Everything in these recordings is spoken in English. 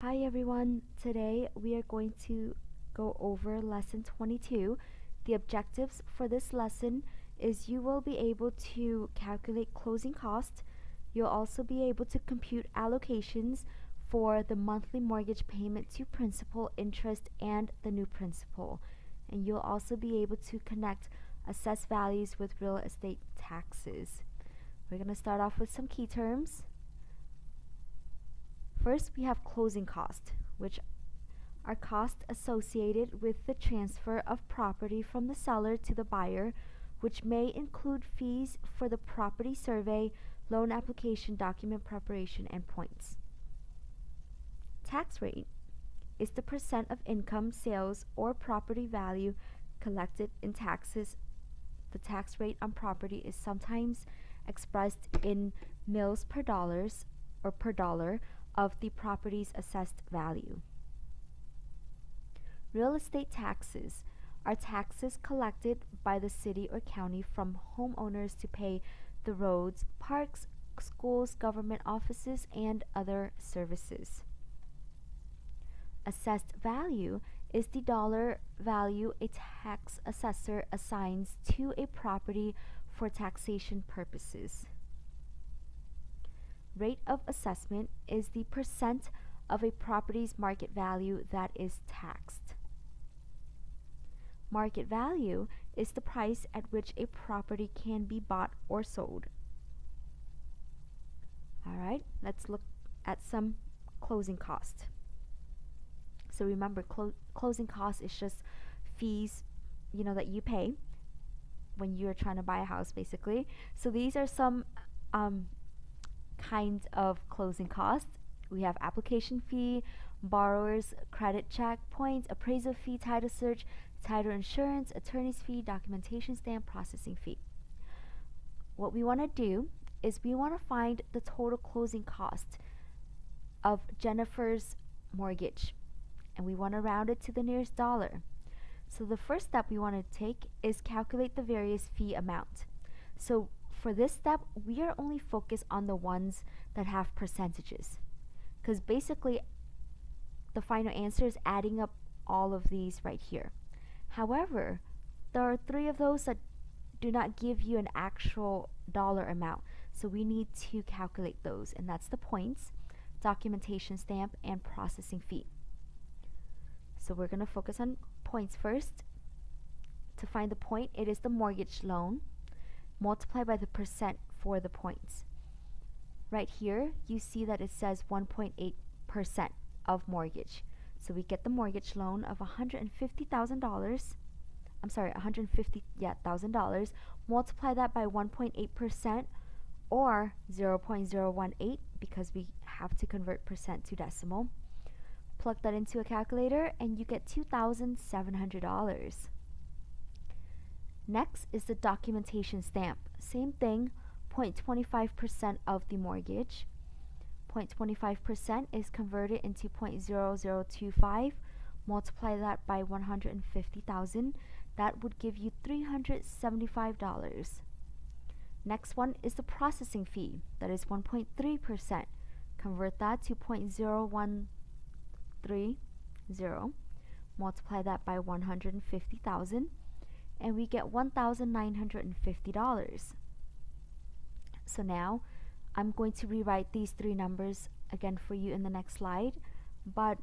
Hi everyone, today we are going to go over lesson 22. The objectives for this lesson is you will be able to calculate closing cost. You'll also be able to compute allocations for the monthly mortgage payment to principal, interest, and the new principal. And you'll also be able to connect assessed values with real estate taxes. We're going to start off with some key terms. First, we have closing cost, which are costs associated with the transfer of property from the seller to the buyer, which may include fees for the property survey, loan application, document preparation, and points. Tax rate is the percent of income, sales, or property value collected in taxes. The tax rate on property is sometimes expressed in mills per dollars or per dollar of the property's assessed value. Real estate taxes are taxes collected by the city or county from homeowners to pay the roads, parks, schools, government offices, and other services. Assessed value is the dollar value a tax assessor assigns to a property for taxation purposes. Rate of assessment is the percent of a property's market value that is taxed. Market value is the price at which a property can be bought or sold. Alright, let's look at some closing cost. So remember, closing cost is just fees, that you pay when you're trying to buy a house, basically. So these are some kinds of closing costs. We have application fee, borrower's credit check, points, appraisal fee, title search, title insurance, attorney's fee, documentation stamp, processing fee. What we want to do is we want to find the total closing cost of Jennifer's mortgage, and we want to round it to the nearest dollar. So the first step we want to take is calculate the various fee amount. So for this step, we are only focused on the ones that have percentages, because basically the final answer is adding up all of these right here. However, there are 3 of those that do not give you an actual dollar amount, so we need to calculate those, and that's the points, documentation stamp, and processing fee. So we're going to focus on points first. To find the point, it is the mortgage loan multiplied by the percent for the points. Right here, you see that it says 1.8% of mortgage. So we get the mortgage loan of $150,000. I'm sorry, $150,000. Multiply that by 1.8% or 0.018 because we have to convert percent to decimal. Plug that into a calculator and you get $2,700. Next is the documentation stamp. Same thing, 0.25% of the mortgage. 0.25% is converted into 0.0025. Multiply that by 150,000. That would give you $375. Next one is the processing fee. That is 1.3%. Convert that to 0.0130. Multiply that by 150,000. And we get $1,950. So now I'm going to rewrite these 3 numbers again for you in the next slide, but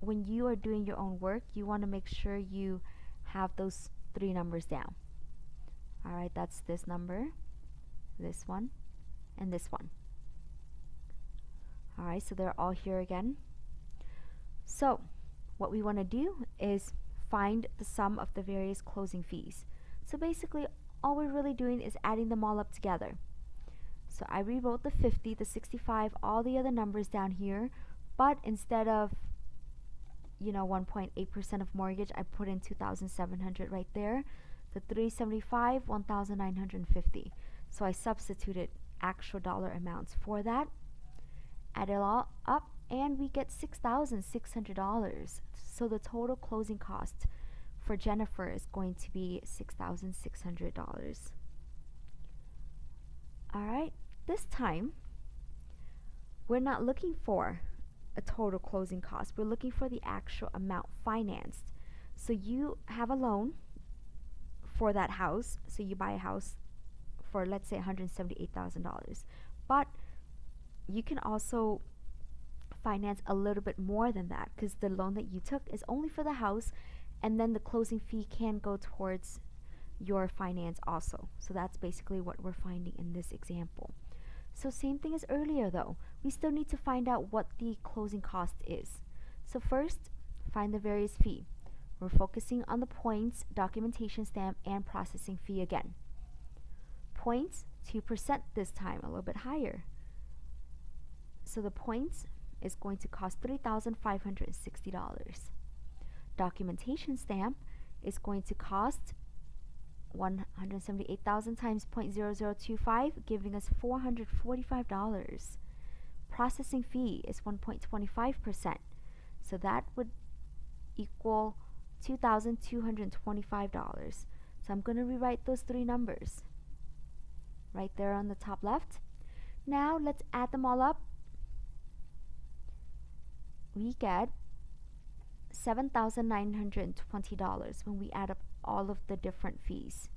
when you are doing your own work, you want to make sure you have those 3 numbers down. Alright, that's this number, this one, and this one. Alright, so they're all here again. So what we want to do is find the sum of the various closing fees. So basically all we're really doing is adding them all up together. So I rewrote the 50, the 65, all the other numbers down here, but instead of 1.8% of mortgage, I put in 2,700 right there. The 375, 1,950. So I substituted actual dollar amounts for that, add it all up, and we get $6,600. So the total closing cost for Jennifer is going to be $6,600. Alright, this time we're not looking for a total closing cost. We're looking for the actual amount financed. So you have a loan for that house. So you buy a house for, let's say, $178,000. But you can also finance a little bit more than that, because the loan that you took is only for the house, and then the closing fee can go towards your finance also. So that's basically what we're finding in this example. So same thing as earlier though, we still need to find out what the closing cost is. So first, find the various fee. We're focusing on the points, documentation stamp, and processing fee again. Points, 2% this time, a little bit higher. So the points is going to cost $3,560. Documentation stamp is going to cost 178,000 times 0.0025, giving us $445. Processing fee is 1.25%, so that would equal $2,225. So I'm going to rewrite those three numbers right there on the top left. Now let's add them all up. We get $7,920 when we add up all of the different fees.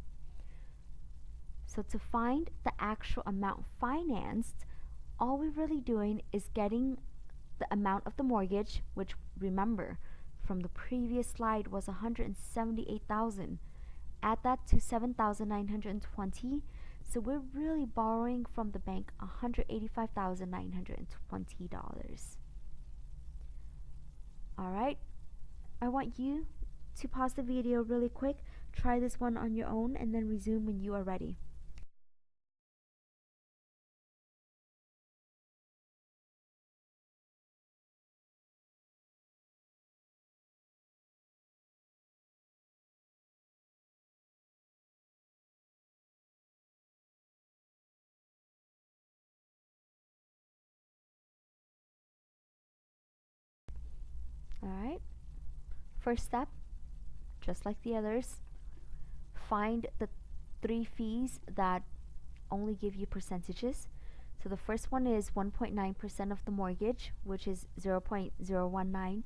So to find the actual amount financed, all we're really doing is getting the amount of the mortgage, which, remember, from the previous slide was $178,000. Add that to $7,920. So we're really borrowing from the bank $185,920. Alright, I want you to pause the video really quick, try this one on your own, and then resume when you are ready. Alright, first step, just like the others, find the three fees that only give you percentages. So the first one is 1.9% of the mortgage, which is 0.019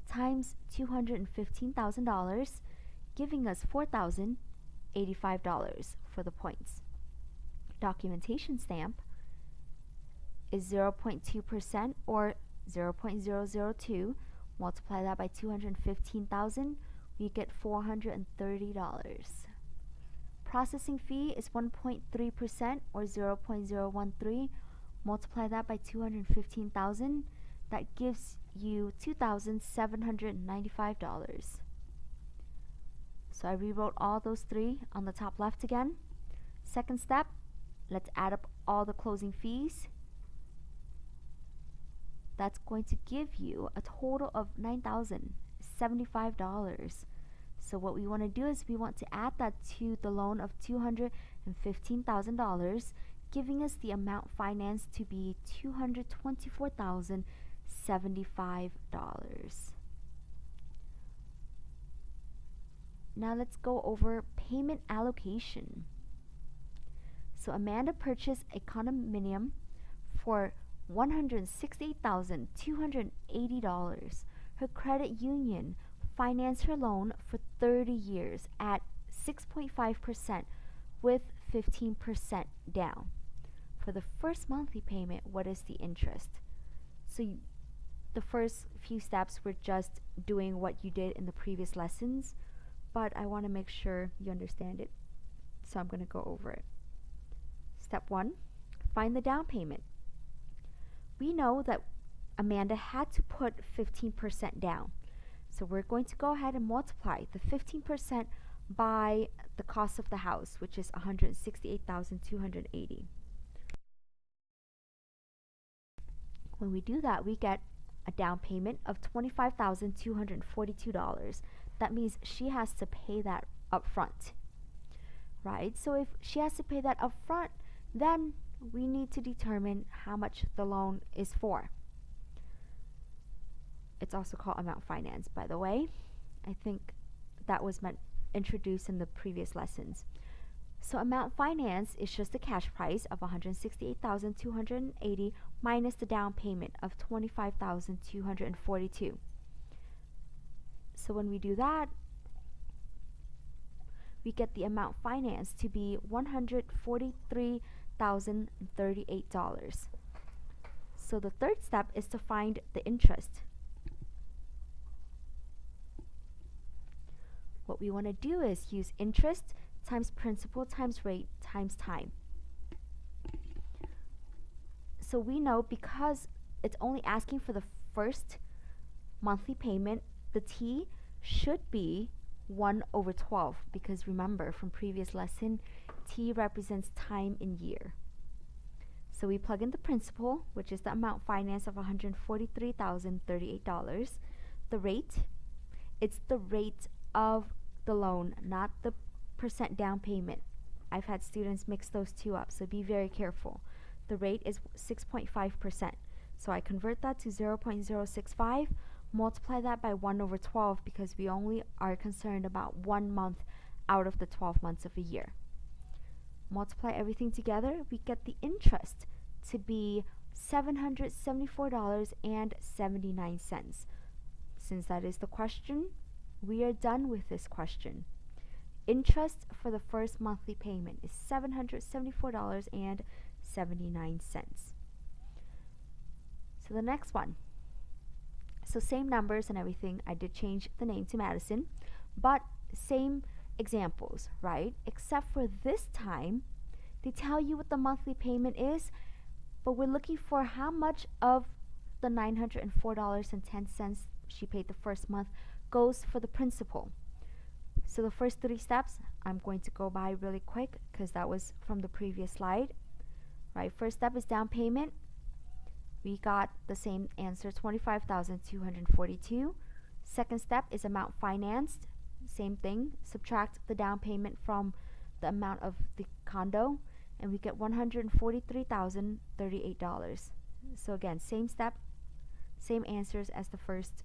times $215,000, giving us $4,085 for the points. Documentation stamp is 0.2% or 0.002. Multiply that by 215,000, we get $430. Processing fee is 1.3% or 0.013. Multiply that by 215,000, that gives you $2,795. So I rewrote all those three on the top left again. Second step, let's add up all the closing fees. That's going to give you a total of $9,075. So what we want to do is we want to add that to the loan of $215,000, giving us the amount financed to be $224,075. Now let's go over payment allocation. So Amanda purchased a condominium for $168,280. Her credit union financed her loan for 30 years at 6.5% with 15% down. For the first monthly payment, what is the interest? So the first few steps were just doing what you did in the previous lessons, but I want to make sure you understand it, so I'm going to go over it. Step 1, find the down payment. We know that Amanda had to put 15% down. So we're going to go ahead and multiply the 15% by the cost of the house, which is $168,280. When we do that, we get a down payment of $25,242. That means she has to pay that up front, right? So if she has to pay that up front, then we need to determine how much the loan is for. It's also called amount finance, by the way. I think that was introduced in the previous lessons. So amount financed is just the cash price of 168,280 minus the down payment of 25,242. So when we do that, we get the amount financed to be $143,038. So the third step is to find the interest. What we want to do is use interest times principal times rate times time. So we know because it's only asking for the first monthly payment, the T should be 1 over 12, because remember from previous lesson, T represents time in year. So we plug in the principal, which is the amount financed of $143,038. The rate, it's the rate of the loan, not the percent down payment. I've had students mix those two up, so be very careful. The rate is 6.5%. So I convert that to 0.065, multiply that by 1 over 12 because we only are concerned about 1 month out of the 12 months of a year. Multiply everything together, we get the interest to be $774.79. Since that is the question, we are done with this question. Interest for the first monthly payment is $774.79. So the next one. So same numbers and everything. I did change the name to Madison, but same examples, right? Except for this time, they tell you what the monthly payment is, but we're looking for how much of the $904.10 she paid the first month goes for the principal. So the first 3 steps, I'm going to go by really quick because that was from the previous slide. Right, first step is down payment. We got the same answer, 25,242. Second step is amount financed. Same thing, subtract the down payment from the amount of the condo, and we get $143,038. So again, same step, same answers as the first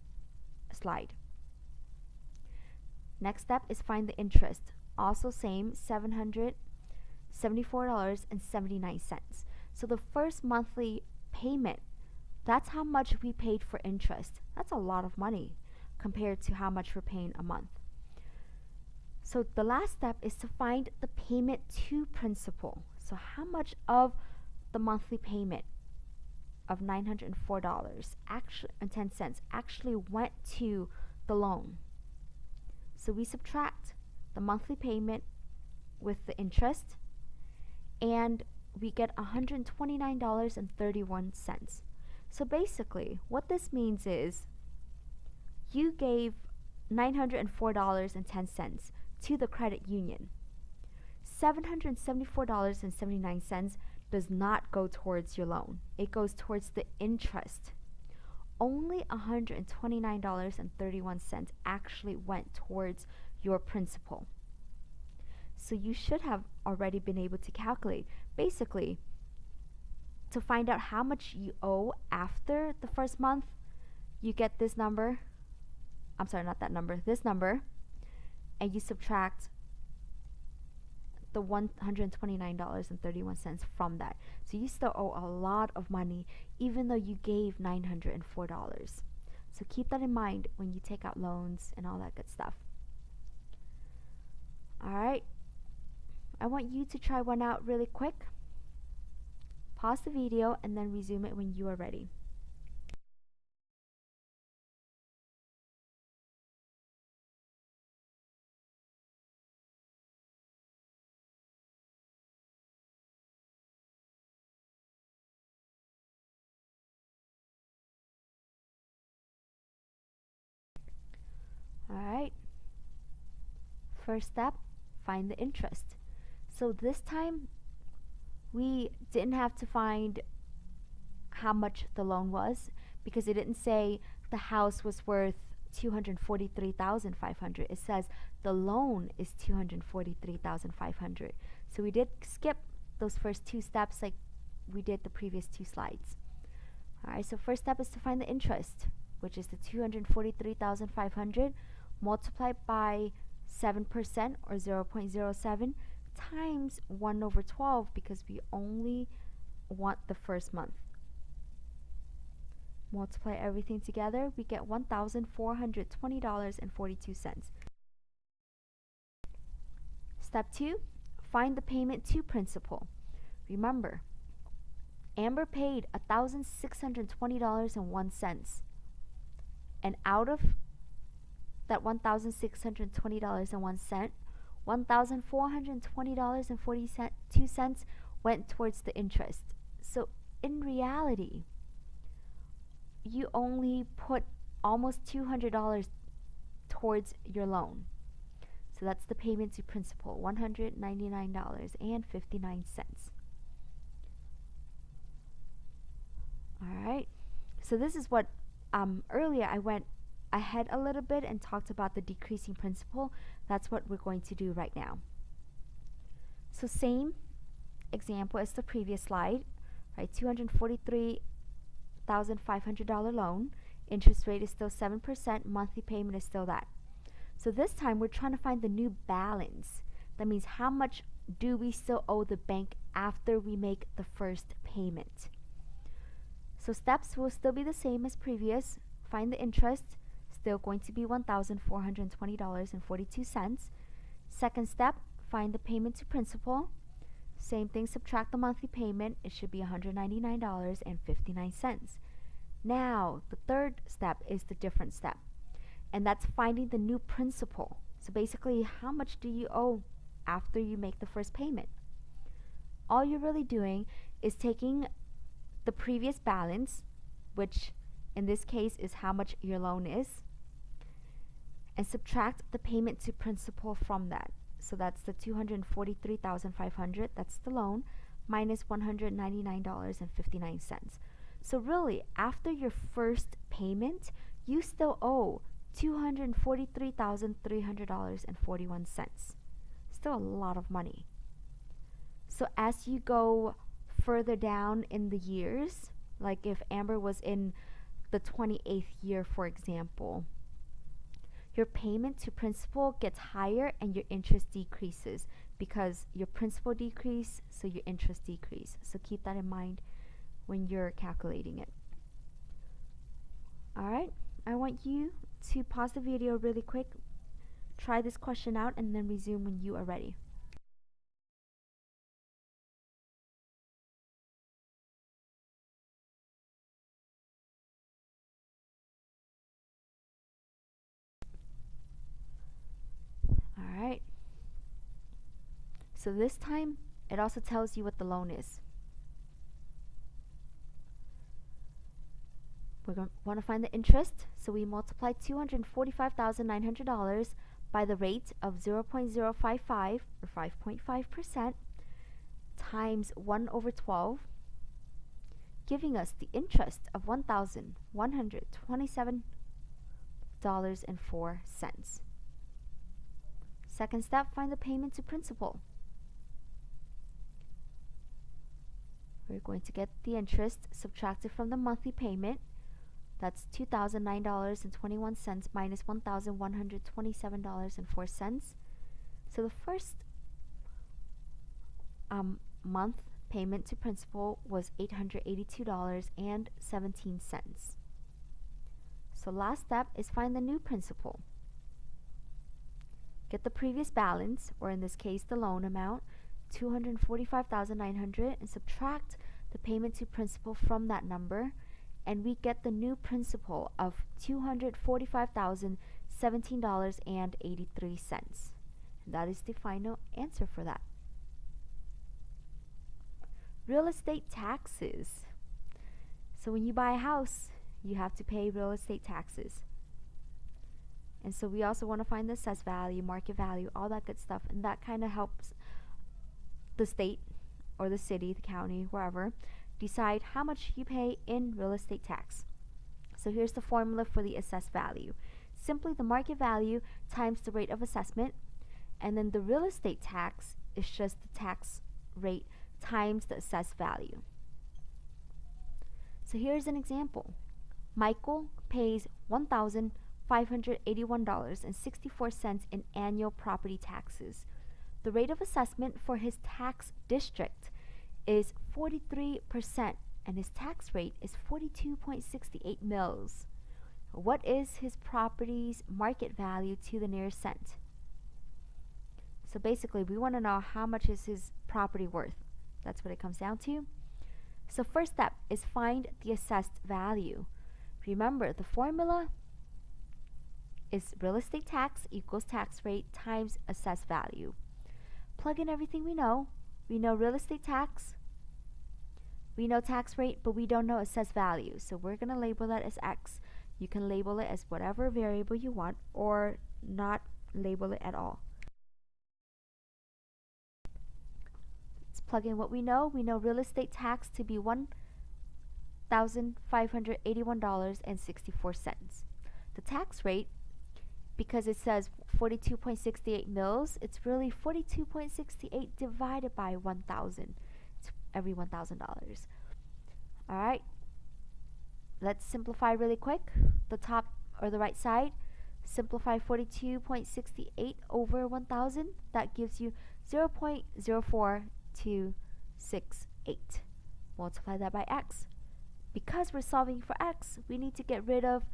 slide. Next step is find the interest. Also same, $774.79. So the first monthly payment, that's how much we paid for interest. That's a lot of money compared to how much we're paying a month. So the last step is to find the payment to principal. So how much of the monthly payment of $904.10 actually went to the loan. So we subtract the monthly payment with the interest, and we get $129.31. So basically, what this means is you gave $904.10 to the credit union. $774.79 does not go towards your loan. It goes towards the interest. Only $129.31 actually went towards your principal. So you should have already been able to calculate. Basically, to find out how much you owe after the first month, you get this number. I'm sorry, not that number, this number, and you subtract the $129.31 from that. So you still owe a lot of money even though you gave $904. So keep that in mind when you take out loans and all that good stuff. Alright, I want you to try one out really quick. Pause the video and then resume it when you are ready. Alright, first step, find the interest. So this time we didn't have to find how much the loan was because it didn't say the house was worth $243,500. It says the loan is $243,500. So we did skip those first 2 steps like we did the previous 2 slides. Alright, so first step is to find the interest, which is the $243,500 multiplied by 7% or 0.07 times 1 over 12 because we only want the first month. Multiply everything together, we get $1,420.42. Step 2, find the payment to principal. Remember, Amber paid $1,620.01. And out of that $1,620.01, $1,420.42 went towards the interest. So in reality, you only put almost $200 towards your loan. So that's the payment to principal, $199.59. Alright, so this is what earlier I went ahead a little bit and talked about the decreasing principal. That's what we're going to do right now. So same example as the previous slide, right? $243,500 loan, interest rate is still 7%, monthly payment is still that. So this time we're trying to find the new balance. That means how much do we still owe the bank after we make the first payment. So steps will still be the same as previous. Find the interest, still going to be $1,420.42. Second step, find the payment to principal. Same thing, subtract the monthly payment, it should be $199.59. Now, the third step is the different step, and that's finding the new principal. So basically, how much do you owe after you make the first payment? All you're really doing is taking the previous balance, which in this case is how much your loan is, and subtract the payment to principal from that. So that's the $243,500, that's the loan, minus $199.59. So really, after your first payment, you still owe $243,300.41. Still a lot of money. So as you go further down in the years, like if Amber was in the 28th year, for example, your payment to principal gets higher and your interest decreases because your principal decrease, so your interest decrease. So keep that in mind when you're calculating it. Alright, I want you to pause the video really quick, try this question out, and then resume when you are ready. Alright, so this time it also tells you what the loan is. We're going to want to find the interest, so we multiply $245,900 by the rate of 0.055 or 5.5% times 1 over 12, giving us the interest of $1,127.04. Second step, find the payment to principal. We're going to get the interest subtracted from the monthly payment. That's $2,009.21 minus $1,127.04. So the first month payment to principal was $882.17. So last step is find the new principal. Get the previous balance, or in this case the loan amount, $245,900, and subtract the payment to principal from that number, and we get the new principal of $245,017.83. That is the final answer for that. Real estate taxes. So when you buy a house, you have to pay real estate taxes. And so we also want to find the assessed value, market value, all that good stuff, and that kind of helps the state or the city, the county, wherever, decide how much you pay in real estate tax. So here's the formula for the assessed value. Simply the market value times the rate of assessment, and then the real estate tax is just the tax rate times the assessed value. So here's an example. Michael pays $1,581.64 in annual property taxes. The rate of assessment for his tax district is 43% and his tax rate is 42.68 mils. What is his property's market value to the nearest cent? So basically, we want to know how much is his property worth. That's what it comes down to. So first step is find the assessed value. Remember, the formula is real estate tax equals tax rate times assessed value. Plug in everything we know. We know real estate tax, we know tax rate, but we don't know assessed value. So we're going to label that as X. You can label it as whatever variable you want or not label it at all. Let's plug in what we know. We know real estate tax to be $1,581.64. The tax rate, because it says 42.68 mils, it's really 42.68 divided by 1,000. It's every $1,000. All right. Let's simplify really quick. The top or the right side, simplify 42.68 over 1,000. That gives you 0.04268. Multiply that by X. Because we're solving for X, we need to get rid of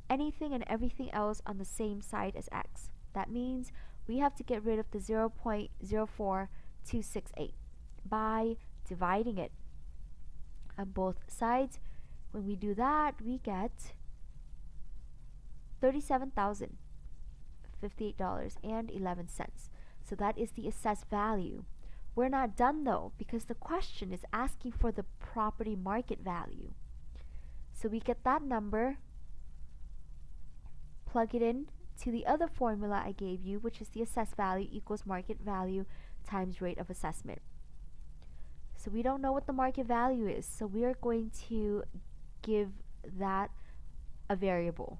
anything and everything else on the same side as X. That means we have to get rid of the 0.04268 by dividing it on both sides. When we do that, we get $37,058.11. So that is the assessed value. We're not done though, because the question is asking for the property market value. So we get that number, plug it in to the other formula I gave you, which is the assessed value equals market value times rate of assessment. So we don't know what the market value is, so we are going to give that a variable.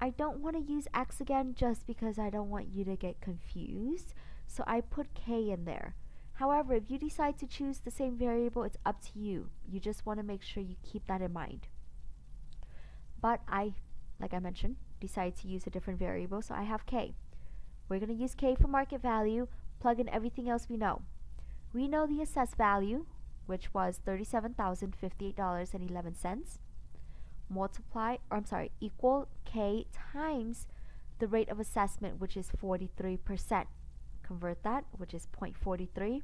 I don't want to use X again just because I don't want you to get confused, so I put K in there. However, if you decide to choose the same variable, it's up to you. You just want to make sure you keep that in mind. But like I mentioned, decide to use a different variable, so I have K. We're going to use K for market value, plug in everything else we know. We know the assessed value, which was $37,058.11. Equal K times the rate of assessment, which is 43%. Convert that, which is 0.43.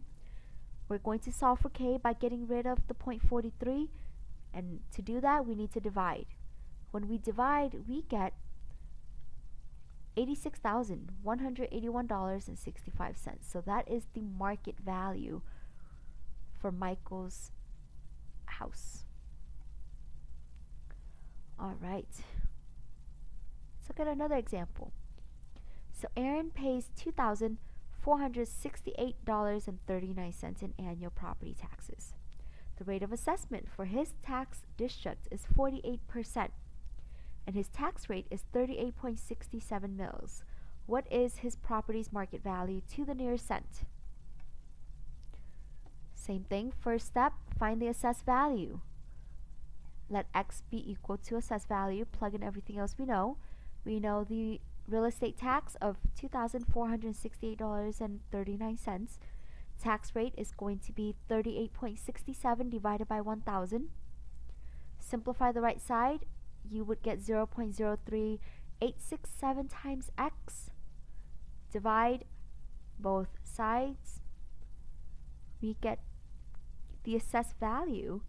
We're going to solve for K by getting rid of the 0.43, and to do that, we need to divide. When we divide, we get $86,181.65. So that is the market value for Michael's house. All right. Let's look at another example. So Aaron pays $2,468.39 in annual property taxes. The rate of assessment for his tax district is 48%, and his tax rate is 38.67 mils. What is his property's market value to the nearest cent? Same thing, first step, find the assessed value. Let X be equal to assessed value, plug in everything else we know. We know the real estate tax of $2,468.39. Tax rate is going to be 38.67 divided by 1,000. Simplify the right side, you would get 0.03867 times X. Divide both sides. We get the assessed value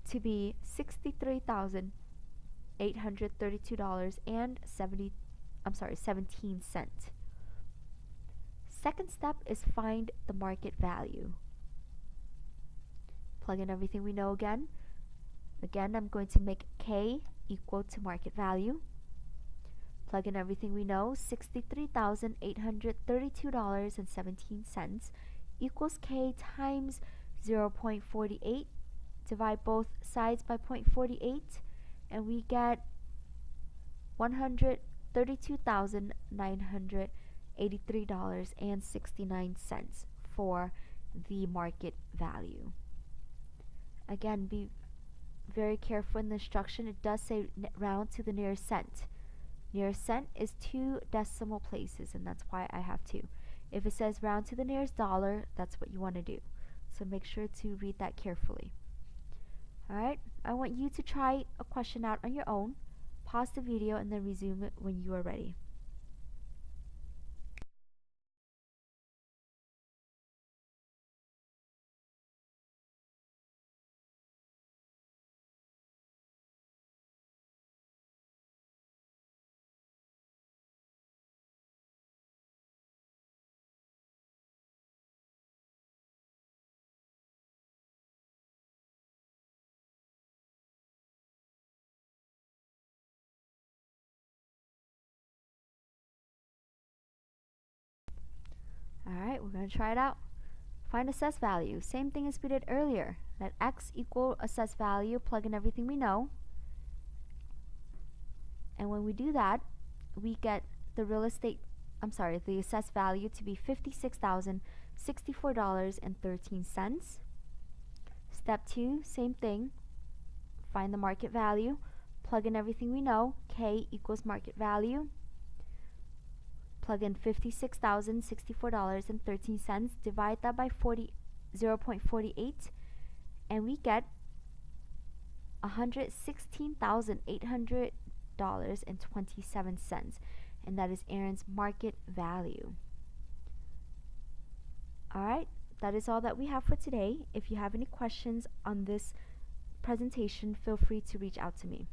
to be $63,832.17. Second step is find the market value. Plug in everything we know again. Again, I'm going to make K equal to market value. Plug in everything we know, $63,832.17 equals K times 0.48. Divide both sides by 0.48 and we get $132,983.69 for the market value. Again, be very careful in the instruction. It does say round to the nearest cent. Nearest cent is 2 decimal places, and that's why I have 2. If it says round to the nearest dollar, that's what you want to do. So make sure to read that carefully. Alright, I want you to try a question out on your own. Pause the video and then resume it when you are ready. Alright, we're going to try it out. Find assessed value. Same thing as we did earlier. Let x equal assessed value, plug in everything we know. And when we do that, we get the the assessed value to be $56,064.13. Step 2, same thing. Find the market value, plug in everything we know. K equals market value. Plug in $56,064.13, divide that by 0.48, and we get $116,800.27, and that is Aaron's market value. Alright, that is all that we have for today. If you have any questions on this presentation, feel free to reach out to me.